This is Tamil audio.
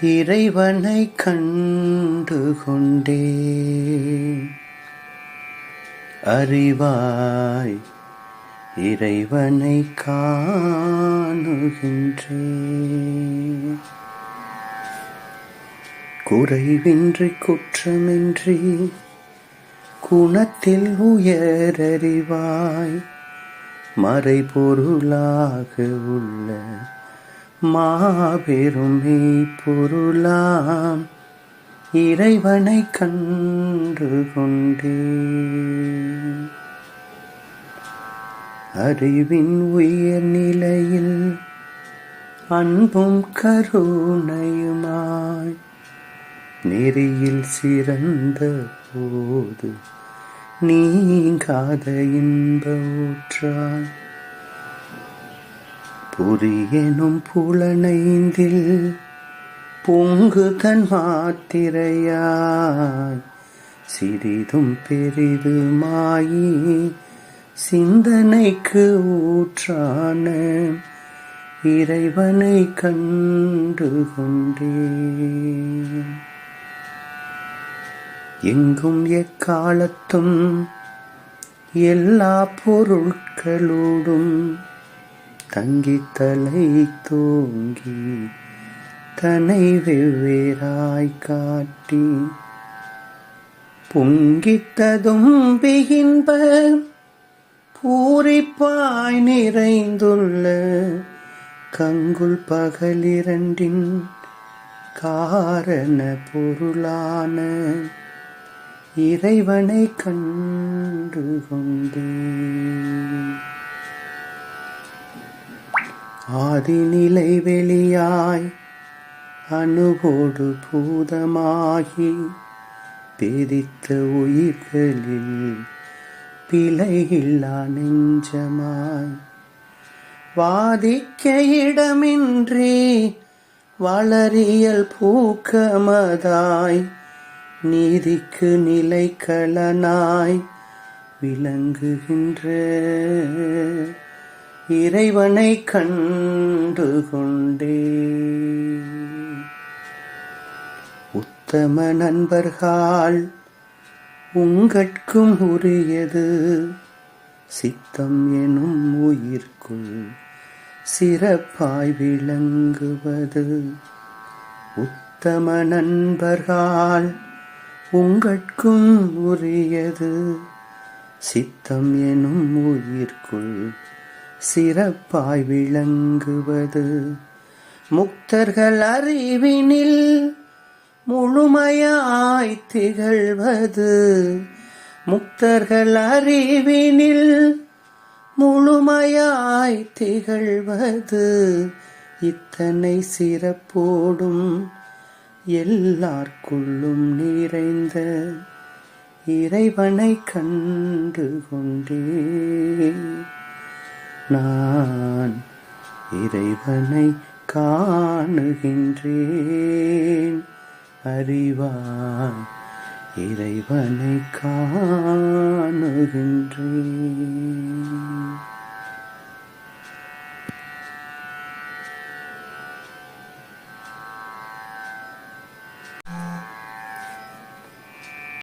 இறைவனை கண்டு கொண்டேன். அறிவாய் இறைவனை காணுகின்றேன். குறைவின்றி குற்றமின்றி குணத்தில் உயரறிவாய் மறைபொருளாக உள்ள மாபெரும் மெய்ப்பொருளாம் இறைவனை கண்டு கொண்டேன். அறிவின் உயர் நிலையில் அன்பும் கருணையுமாய் நெறியில் சிறந்த போது நீங்காத இன்ப ஊற்றாய் புரியெனும் புலனைந்தில் பொங்கு தன் மாத்திரையாய் சிறிதும் பெரிதுமாயி சிந்தனைக்கு ஊற்றான இறைவனை கண்டு கொண்டேன். எங்கும் எக்காலத்தும் எல்லா பொருட்களோடும் தங்கி தலை தோங்கி தன்னை வெவ்வேறாய் காட்டி பொங்கித்ததும்பிகின்ப பூரிப்பாய் நிறைந்துள்ள கங்குல் பகலிரண்டின் காரண பொருளான இறைவனை கண்டு கொண்டேன். ஆதிநிலை வெளியாய் அணுவோடு பூதமாகி பிரித்த உயிர்களில் பிழையில்லா நெஞ்சமாய் வாதிக்க இடமின்றி வளரியல் பூக்கமதாய் நீதிக்கு நிலைக்களனாய் விளங்குகின்ற இறைவனை கண்டு கொண்டேன். உத்தம நண்பர்கள் உங்கட்கும் உரியது சித்தம் எனும் உயிர்க்குள் சிறப்பாய் விளங்குவது. உத்தம நண்பர்கள் உங்கட்கும் உரியது சித்தம் எனும் உயிர்க்குள் சிறப்பாய் விளங்குவது. முக்தர்கள் அறிவினில் முழுமையாய் திகழ்வது. முக்தர்கள் அறிவினில் முழுமையாய் திகழ்வது. இத்தனை சிறப்போடும் எல்லார்க்குள்ளும் நிறைந்த இறைவனை கண்டு கொண்டேன். நான் இறைவனை காணுகின்றேன். அறிவாய் இறைவனை காணுகின்றேன்.